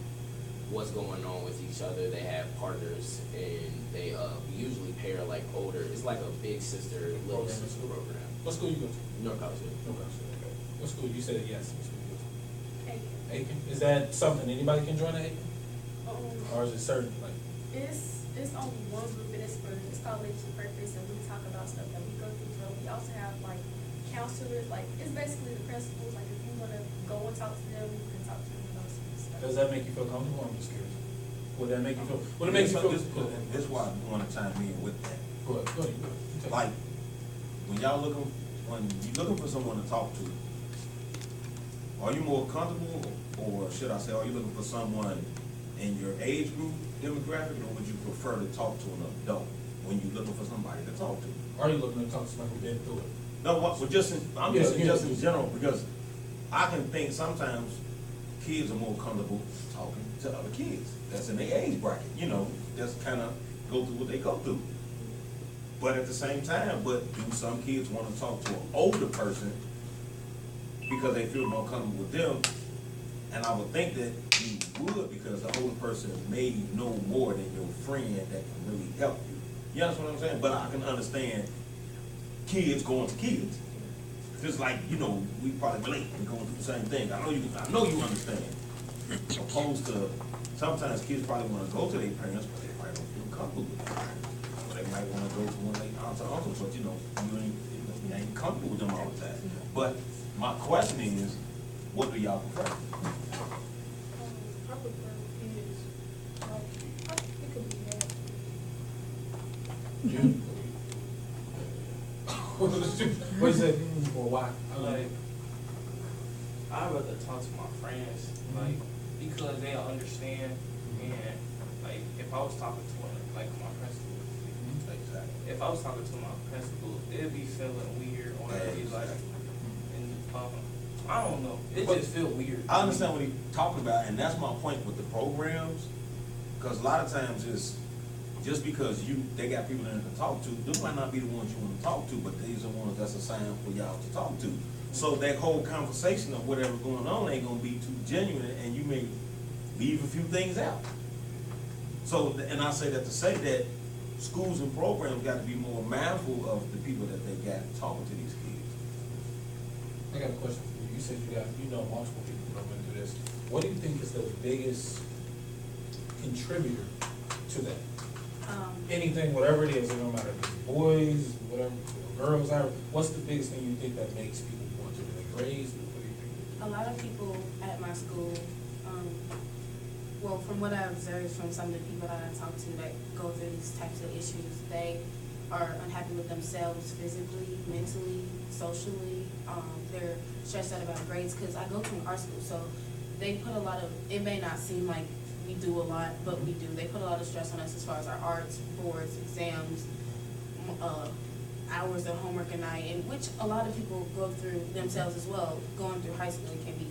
what's going on with each other. They have partners, and they usually pair like older. It's like a big sister, little sister program. What school you go to? North College. Okay. What school? You said yes. What school you go to? Aiken. Aiken. Is that something anybody can join at Aiken? Or is it certain, like? It's only one group, and it's called Leadership Purpose, and we talk about stuff that we go through. So we also have like counselors, like it's basically the principals. Like if you want to go and talk to them, you can talk to them about some stuff. Does that make you feel comfortable? I'm just curious. Would that make you feel? Would it make you feel? This is why I want to chime in with that. Go ahead. Like when you're looking for someone to talk to, are you more comfortable, or should I say, are you looking for someone in your age group demographic, or would you prefer to talk to an adult when you're looking for somebody to talk to? Are you looking to talk to somebody who's been through it? No, just in general, because I can think sometimes kids are more comfortable talking to other kids that's in their age bracket, just kind of go through what they go through. But at the same time, do some kids want to talk to an older person because they feel more comfortable with them? And I would think that you would, because the older person may know more than your friend that can really help you. You understand what I'm saying? But I can understand kids going to kids. Just like, we probably relate. We're going through the same thing. I know you understand. Opposed to sometimes kids probably wanna go to their parents, but they probably don't feel comfortable with their parents. Or they might wanna go to one of their aunts or uncles, but you ain't comfortable with them all the time. But my question is, what do y'all prefer? I prefer kids. It could be bad. You? What you say? Or why? Like, I'd rather talk to my friends, like, because they'll understand, and, like, if I was talking to one, like, my principal, if I was talking to my principal, it'd be feeling weird, or it'd be like, and, I don't know, it But just feel weird. I understand what he's talking about, and that's my point with the programs, because a lot of times it's, just because they got people in there to talk to, those might not be the ones you want to talk to, but these are ones that's assigned for y'all to talk to. So that whole conversation of whatever's going on ain't gonna be too genuine, and you may leave a few things out. So, and I say that to say that schools and programs got to be more mindful of the people that they got talking to these kids. I got a question for you. You said you know multiple people that went through this. What do you think is the biggest contributor to that? Anything, whatever it is, it don't matter if it's boys, whatever, girls, what's the biggest thing you think that makes people want to do the grades? What do you think? A lot of people at my school, well, from what I observed from some of the people that I talk to that go through these types of issues, they are unhappy with themselves physically, mentally, socially. They're stressed out about grades, because I go to an art school, so they put a lot of, it may not seem like we do a lot, but we do. They put a lot of stress on us as far as our arts, boards, exams, hours of homework a night, and which a lot of people go through themselves as well. Going through high school, it can be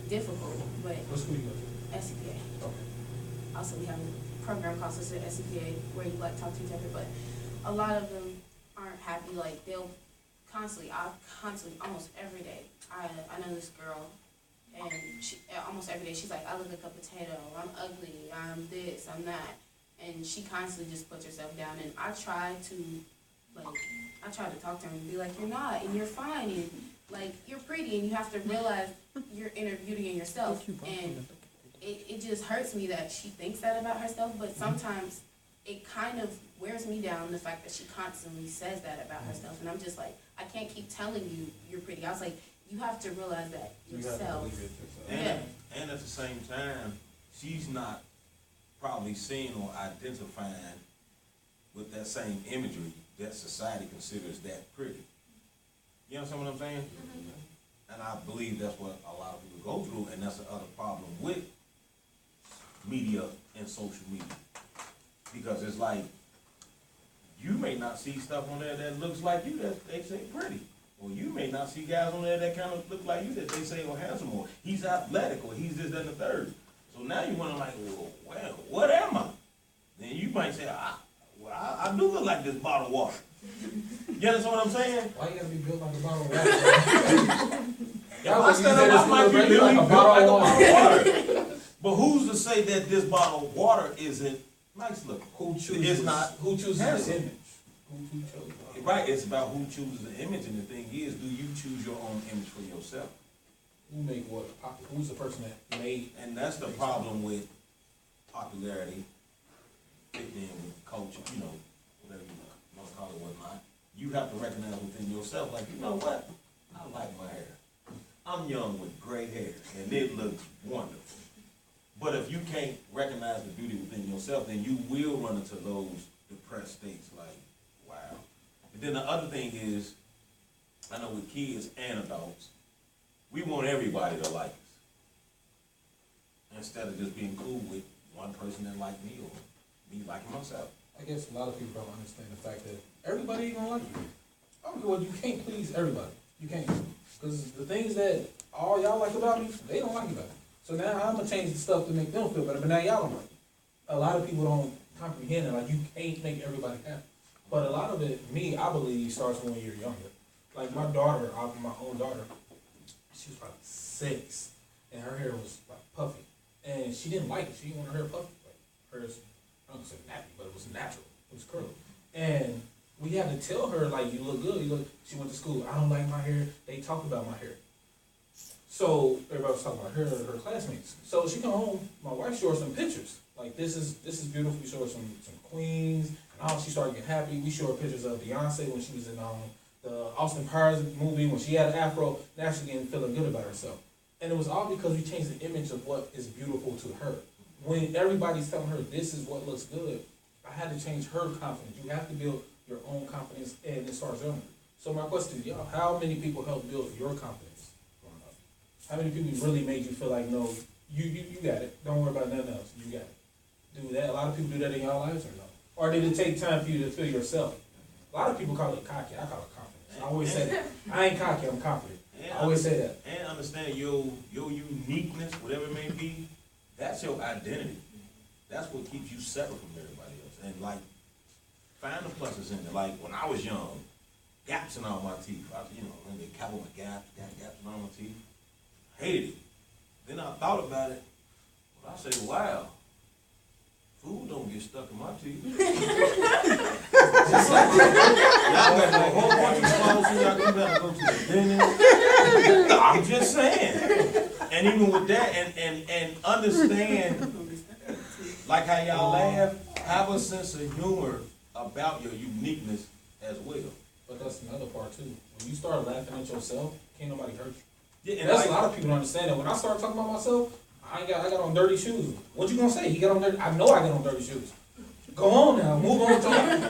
difficult, but What school you go to? SCPA. Okay. Also, we have a program called Sister SCPA where you like talk to each other, but a lot of them aren't happy. Like they'll constantly, almost every day. I know this girl, and she almost every day she's like, I look like a potato, I'm ugly, I'm this, I'm that, and she constantly just puts herself down. And I try to talk to her and be like, you're not, and you're fine, and like you're pretty, and you have to realize your inner beauty in yourself. And it just hurts me that she thinks that about herself, but sometimes it kind of wears me down, the fact that she constantly says that about herself. And I'm just like, I can't keep telling you you're pretty. I was like, you have to realize that yourself. You have to believe it yourself. And at the same time, she's not probably seeing or identifying with that same imagery that society considers that pretty. You understand what I'm saying? Mm-hmm. And I believe that's what a lot of people go through, and that's the other problem with media and social media. Because it's like, you may not see stuff on there that looks like you that they say pretty. Or you may not see guys on there that kind of look like you that they say are handsome, or he's athletic, or he's this, that, and the third. So now you wonder like, well, what am I? Then you might say, I do look like this bottle of water. You understand what I'm saying? Why you gotta be built like a bottle of water? I might be built like a bottle of water. But who's to say that this bottle of water isn't nice looking? Who chooses? Who chooses handsome. the image? Who chose? Right, it's about who chooses the image, and the thing is, do you choose your own image for yourself? Who make what? Who's the person that made? And that's the problem with popularity, fitting in with culture, whatever you want to call it, whatnot. You have to recognize within yourself, like, you know what? I like my hair. I'm young with gray hair, and it looks wonderful. But if you can't recognize the beauty within yourself, then you will run into those depressed states, like, wow. And then the other thing is, I know with kids and adults, we want everybody to like us. Instead of just being cool with one person that like me or me liking myself. I guess a lot of people don't understand the fact that everybody ain't gonna like you. I don't care what, you can't please everybody. You can't. Because the things that all y'all like about me, they don't like about me. So now I'm gonna change the stuff to make them feel better, but now y'all don't like it. A lot of people don't comprehend it, like you can't make everybody happy. But a lot of it, I believe, starts when you're younger. Like my daughter, my own daughter, she was probably 6, and her hair was like puffy. And she didn't like it. She didn't want her hair puffy. Like hers, I don't say nappy, but it was natural. It was curly. And we had to tell her, like, you look good. She went to school. I don't like my hair. They talk about my hair. So everybody was talking about her classmates. So she come home, my wife showed her some pictures. Like this is beautiful. We showed her some queens, and all she started getting happy. We showed her pictures of Beyonce when she was in the Austin Powers movie when she had an afro, and actually getting feeling good about herself. And it was all because we changed the image of what is beautiful to her. When everybody's telling her this is what looks good, I had to change her confidence. You have to build your own confidence, and it starts younger. So my question to y'all, how many people helped build your confidence growing up? How many people really made you feel like, no, you got it. Don't worry about nothing else. You got it. Do that. A lot of people do that in your lives or no? Or did it take time for you to feel yourself? A lot of people call it cocky. I call it confidence. I always say that. I ain't cocky, I'm confident. I always say that. And understand your uniqueness, whatever it may be, that's your identity. That's what keeps you separate from everybody else. And like, find the pluses in it. Like when I was young, gaps in all my teeth. When they cap on my gaps in all my teeth. Hated it. Then I thought about it. I say, wow, food don't get stuck in my teeth. Just like y'all got a whole bunch of clothes and y'all gotta go to the dentist. I'm just saying. And even with that, and understand, like how y'all laugh, have a sense of humor about your uniqueness as well. But that's another part too. When you start laughing at yourself, can't nobody hurt you. Yeah, And that's a lot of people don't understand that. When I start talking about myself, I got on dirty shoes. What you gonna say? He got on dirty. I know I got on dirty shoes. Go on now, move on.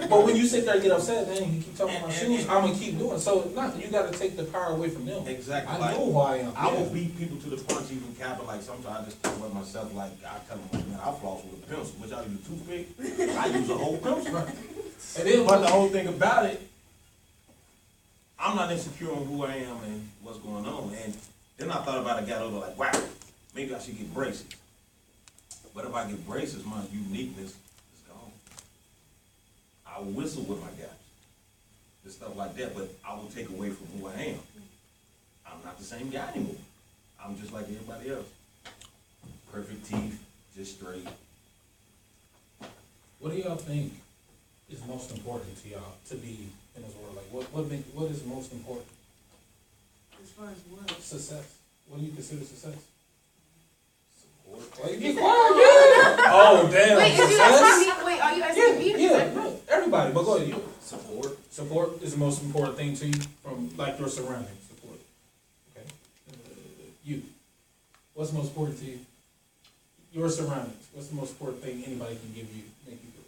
But when you sit there and get upset, then you keep talking about my shoes. I'm gonna keep doing. So you got to take the power away from them. Exactly. I know who I am. I will beat people to the punch, even capital. Like sometimes I just talk about myself. Like I tell them, man, I floss with a pencil. Which I use a toothpick. I use a whole pencil. And then, but the whole thing about it, I'm not insecure on who I am and what's going on. And then I thought about it, got over like, wow, maybe I should get braces. But if I get braces, my uniqueness is gone. I will whistle with my gaps and stuff like that, but I will take away from who I am. I'm not the same guy anymore. I'm just like everybody else. Perfect teeth, just straight. what do y'all think is most important to y'all to be in this world? Like, what is most important? As far as what? Success. What do you consider success? Support. Why you get quiet again? Oh, damn. Wait, is you success? asking me? Wait, are you asking me? Yeah, no, everybody. But go ahead. You. Support. Support is the most important thing to you from like your surroundings. Support. Okay. You. What's most important to you? Your surroundings. What's the most important thing anybody can give you, make you feel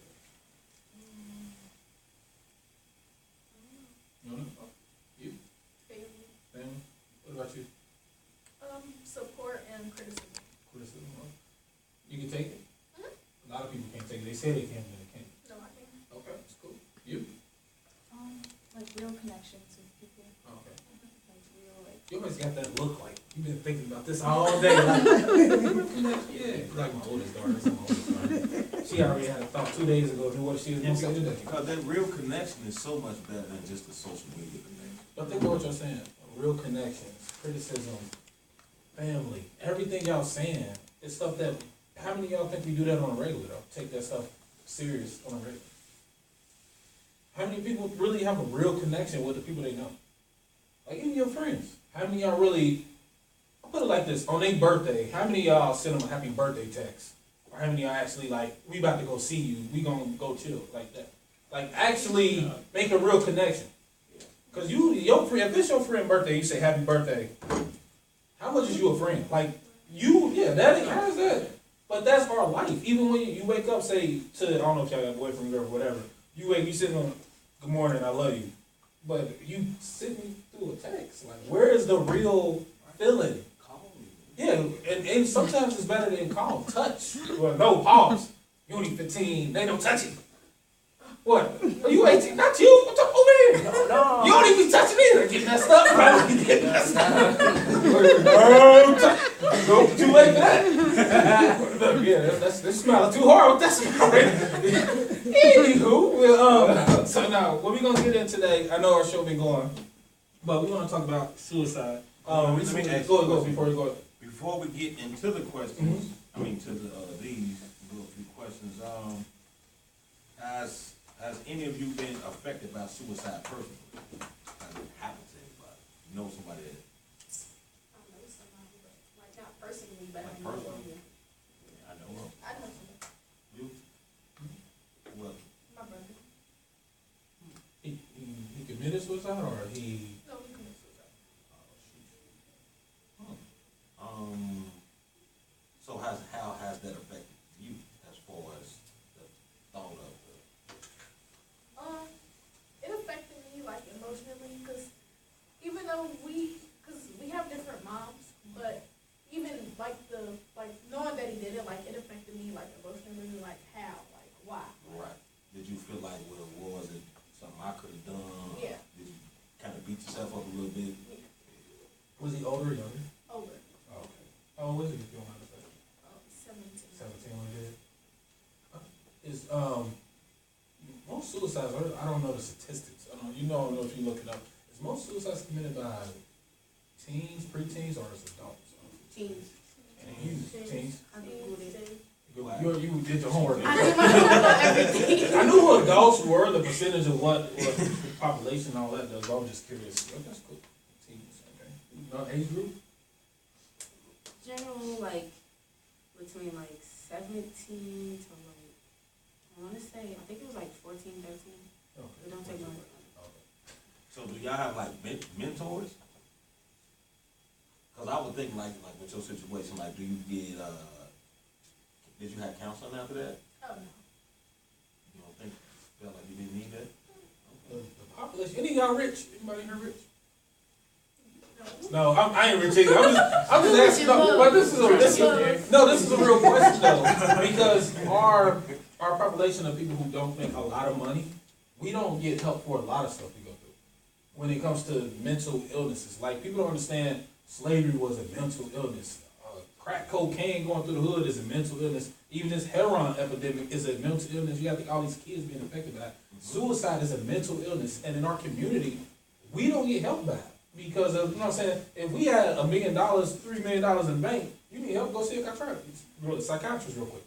better? No. Oh, you. Family. What about you? Support and criticism. Criticism. Well, you can take it. A lot of people can't take it. They say they can, but they can't. No, I can't. Okay, that's cool. You. Like real connections with people. Okay. Like real, like. You always got that look like you've been thinking about this all day. Like, yeah, like my oldest daughter. That's my oldest daughter. She already had a thought 2 days ago. Knew what she was gonna say today. Because that real connection is so much better than just a social media connection. But think about what you're saying. Real connections, criticism, family, everything y'all saying. It's stuff that. How many of y'all think we do that on a regular though? Take that stuff serious on a regular. How many people really have a real connection with the people they know? Like even your friends. How many of y'all really, I'll put it like this, on their birthday, how many of y'all send them a happy birthday text? Or how many of y'all actually like, we about to go see you, we gonna go chill, like that. Like actually make a real connection. Cause your friend, if it's your friend's birthday, you say happy birthday, how much is you a friend? Like how's that? But that's our life. Even when you wake up, say to, I don't know if y'all got a boyfriend, girl, whatever, you sitting on, good morning, I love you. But you sitting through a text. Like, where is the real feeling? Call me. Yeah, and sometimes it's better than call. Touch. Well, no, pause. You only 15, they don't touch you. What? Are you 18? Not you. I'm talking over here. No. You don't even be touching either. Get messed up, bro. Get messed up. Go too late for that. Look, yeah, that's smelling too hard with that smell. Anywho, so now, what we gonna get in today, I know our show been going, but we want to talk about suicide. Let me ask you Go, a before we go. Before we get into the questions, I mean to the these little few questions, has any of you been affected by suicide personally? Has it happened to anybody? You know somebody that? suicide or he? No, he committed suicide. So how has that affected you as far as the thought of It affected me like emotionally, cause even though cause we have different moms, but even like knowing that he did it, like it affected me like emotionally, like how, like why. right? Did you feel like, well, was it something I could have done? Yeah. Did you kind of beat yourself up a little bit? Was he older or younger? Older. Oh, okay. How old was he if you don't mind to say? 17. 17 when he did? Is, most suicides, I don't know the statistics, I don't know if you look it up. Is most suicides committed by teens, preteens, or is it adults? Teens. Teens? I Googled it. You did your homework. I did my homework on everything. I knew who adults were, the percentage of what the population and all that does, I was just curious. Oh, that's cool. Teens, okay. Age group? General, like, between like 17 to like, I want to say, I think it was like 14, 13. Okay. It don't take long. Okay. So do y'all have like mentors? Cause I would think like with your situation, like do you get, did you have counseling after that? Oh no. You don't think, felt like you didn't need that? The population, any of y'all rich? Anybody here rich? No. No, I ain't rich either. I'm just asking. No, but this is a real question though, because our population of people who don't make a lot of money, we don't get help for a lot of stuff we go through. When it comes to mental illnesses, like people don't understand, slavery was a mental illness. Crack cocaine going through the hood is a mental illness. Even this heroin epidemic is a mental illness. You have all these kids being affected by it. Suicide is a mental illness, and in our community, we don't get help by it. Because of, you know what I'm saying, if we had $1 million, $3 million in the bank, you need help, go see a psychiatrist real quick.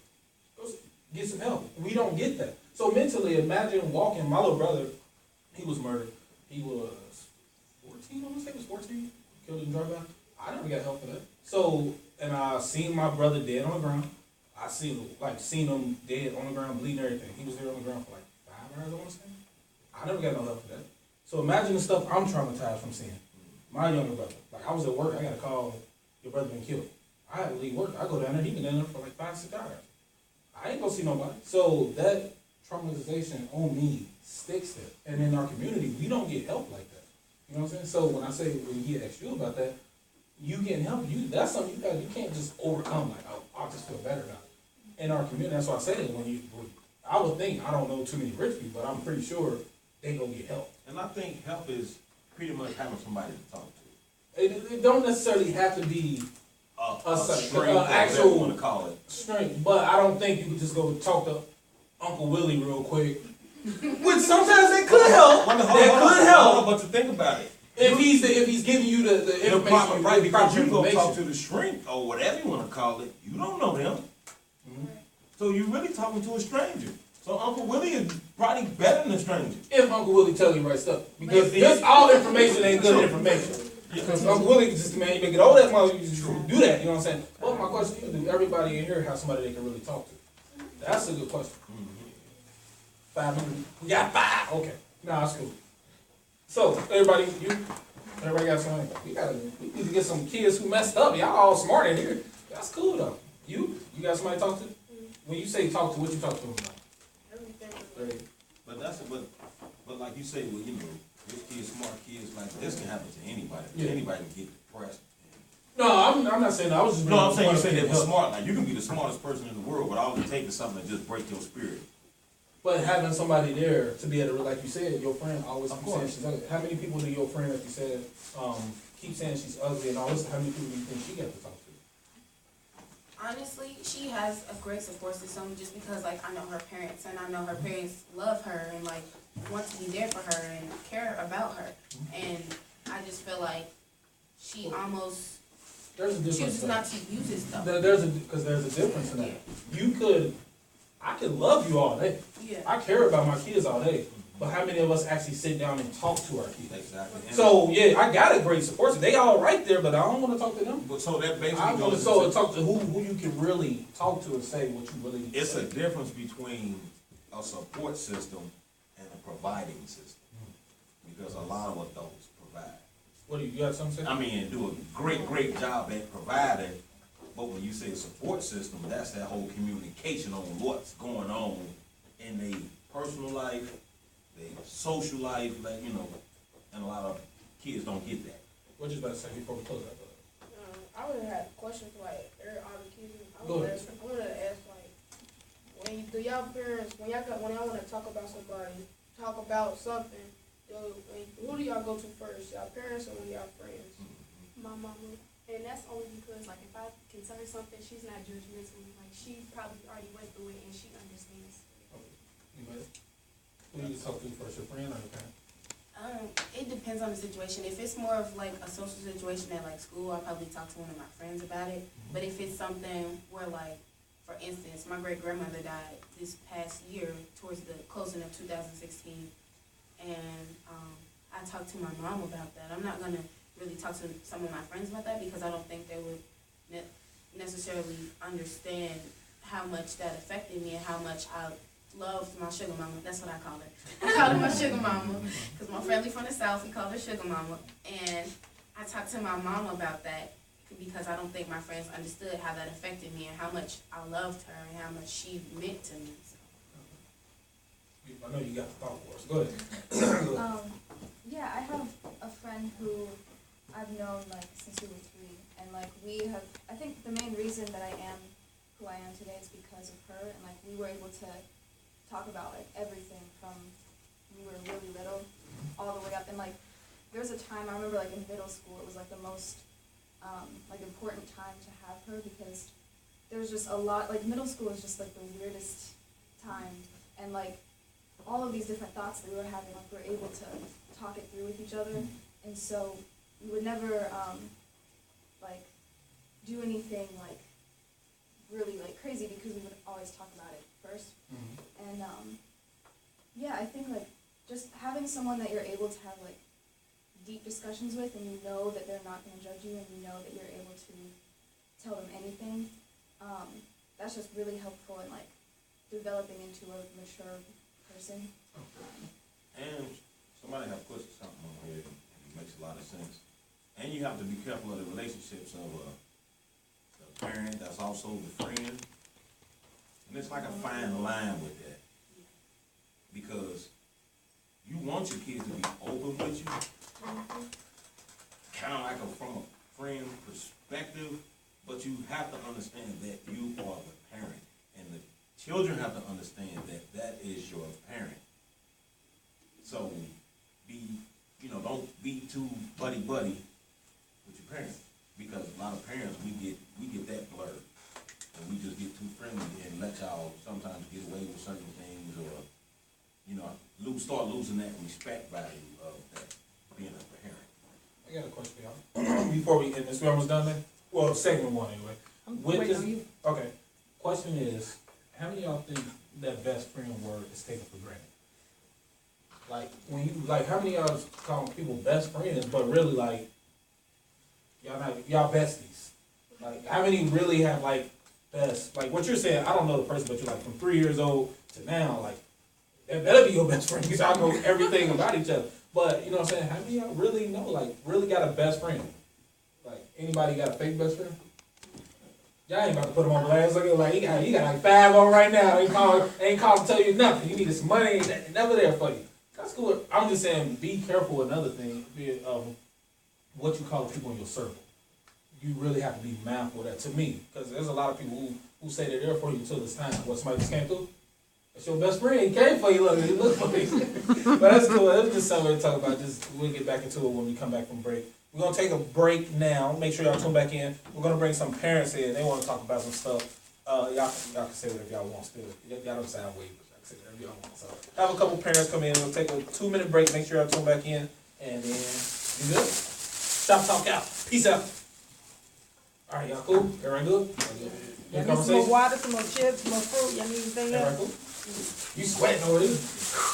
Go get some help. We don't get that. So mentally, imagine walking, my little brother, he was murdered. He was 14, I want to say he was 14, killed in drive-by. I never got help for that. So, and I seen my brother dead on the ground. I seen him dead on the ground, bleeding everything. He was there on the ground for like 5 hours, I want to say. I never got no help for that. So imagine the stuff I'm traumatized from seeing. My younger brother, like I was at work, I got a call, your brother been killed. I had to leave work. I go down there, he been down there for like 5, 6 hours. I ain't gonna see nobody. So that traumatization on me sticks there. And in our community, we don't get help like that. You know what I'm saying? So when I say, when he asked you about that, you getting help, that's something you can't just overcome, like, oh, I'll just feel better now. In our community, that's why I say that I would think, I don't know too many rich people, but I'm pretty sure they go get help. And I think help is pretty much having somebody to talk to. It don't necessarily have to be A strength, actual whatever you want to call it. strength, but I don't think you could just go talk to Uncle Willie real quick. Which sometimes that could help. That could help. But to think about it, If he's giving you the information, right? Because you go information. talk to the shrink or whatever you want to call it, you don't know them. Mhm. So you're really talking to a stranger. So Uncle Willie is probably better than a stranger. If Uncle Willie tell you right stuff, because this all information ain't good information. Because Uncle Willie just man, you make it all that money, you just do that. You know what I'm saying? But my question is, do everybody in here have somebody they can really talk to? That's a good question. 500. We got 5. Okay. Nah, that's cool. So everybody got somebody. We need to get some kids who messed up. Y'all all smart in here. That's cool though. You got somebody to talk to? When you say talk to, what you talk to them about? Everything. But like you say, well, you know, this kid's smart kids, like this can happen to anybody. Yeah. Anybody can get depressed. No, I'm not saying that. I was just. No, I'm saying you say they were help. smart. Like you can be the smartest person in the world, but all it takes is something to just break your spirit. But having somebody there to be able to, like you said, your friend always Of keeps saying course. she's ugly. How many people do your friend, like you said, keep saying she's ugly and all this? How many people do you think she got to talk to? Honestly, she has a great support system just because, like, I know her parents and I know her parents love her and, like, want to be there for her and care about her. And I just feel like she almost There's a difference. chooses not to use it stuff. There's a difference in that. I could love you all day. Yeah. I care about my kids all day. But how many of us actually sit down and talk to our kids? Exactly. And So yeah, I got a great support system. They all right there, but I don't want to talk to them. but so that basically I want goes to into, talk to who you can really talk to and say what you really need to it's say. a difference between a support system and a providing system. because a lot of adults provide. What do you got something to say? I mean, do a great job at providing, but when you say support system, that's that whole communication on what's going on in their personal life, their social life, like, you know, and a lot of kids don't get that. What you about to say before we close that? I would have had a question for like all the kids. I Go wanted ahead. to ask like, do y'all parents, when y'all want to talk about somebody, talk about something, who do y'all go to first? Y'all parents or one of y'all friends? My mama, and that's only because like if I can tell her something, she's not judgmental. Like she probably already went through it and she understands. Anybody? Who do you talk to first, your friend or your parent? It depends on the situation. If it's more of like a social situation at like school, I'll probably talk to one of my friends about it. But if it's something where like, for instance, my great grandmother died this past year towards the closing of 2016, and I talked to my mom about that. I'm not gonna really talk to some of my friends about that because I don't think they would necessarily understand how much that affected me and how much I loved my sugar mama. That's what I call her. I call her my sugar mama because my family from the South, we call her sugar mama. And I talked to my mom about that because I don't think my friends understood how that affected me and how much I loved her and how much she meant to me. So. I know you got the thought for us. Go ahead. Yeah, I have a friend who I've known like since we were 3, and like we have. I think the main reason that I am who I am today is because of her, and like we were able to talk about like everything from we were really little all the way up, and like there was a time I remember like in middle school it was like the most like important time to have her because there was just a lot like middle school was just like the weirdest time, and like all of these different thoughts that we were having, like we were able to talk it through with each other, and so we would never like do anything like really like crazy because we would always talk about it first. And yeah, I think like just having someone that you're able to have like deep discussions with, and you know that they're not going to judge you, and you know that you're able to tell them anything, that's just really helpful in like developing into a mature person. And somebody have put something on here, and it makes a lot of sense. And you have to be careful of the relationships of the parent that's also the friend. And it's like a fine line with that. Because you want your kids to be open with you, kind of like from a friend perspective, but you have to understand that you are the parent. And the children have to understand that that is your parent. So don't be too buddy-buddy with your parents. Because a lot of parents, we get that blurred. And we just get too friendly and let y'all sometimes get away with certain things, or, start losing that respect value of that being a parent. I got a question for y'all. Before we end this, we almost done then? Well, segment 1 anyway. I'm With waiting this- on you. Okay. Question is, how many of y'all think that best friend word is taken for granted? Like, when you, like, how many of y'all call people best friends, but really, like, y'all besties? Like, how many really have, like, best, like, what you're saying, I don't know the person, but you're, like, from 3 years old to now, like, that better be your best friend, because y'all know everything about each other. But, you know what I'm saying, how many of y'all really know, like, really got a best friend? Like, anybody got a fake best friend? Y'all ain't about to put him on blast. Like he got like 5 on right now. Ain't called to tell you nothing. You needed some money, ain't never there for you. That's cool. I'm just saying, be careful. Another thing, what you call the people in your circle. You really have to be mindful of that. To me, because there's a lot of people who say they're there for you until it's time. What, somebody just came through? That's your best friend. He came for you. Look for you. But that's cool. That's just something to talk about. We'll get back into it when we come back from break. We're going to take a break now. Make sure y'all tune back in. We're going to bring some parents in. They want to talk about some stuff. Y'all can say whatever y'all want still. Y'all don't sound weird, but y'all can say whatever y'all want. So have a couple parents come in. We'll take a 2-minute break. Make sure y'all tune back in. And then you good? Shop Talk out. Peace out. All right, y'all cool? Everybody good? Y'all need some more water, some more chips, some more fruit. Y'all need anything Everybody else? cool? You sweating over here.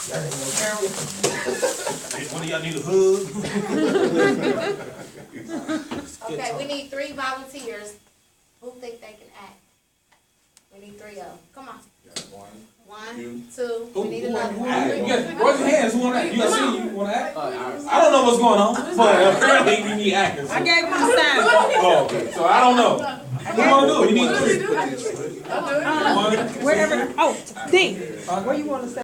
Y'all ain't no camera. One of y'all need a hug? Okay, we need 3 volunteers. Who think they can act? We need 3 of them. Come on. One. 1, 2, we need Who another one. Where's your hands? Who wanna act? You got see you wanna act? Iris. I don't know what's going on, but apparently we need actors. I gave him the sign. Oh, okay. So I don't know. What you wanna do? We need 3. Wherever, oh, D, where you wanna say?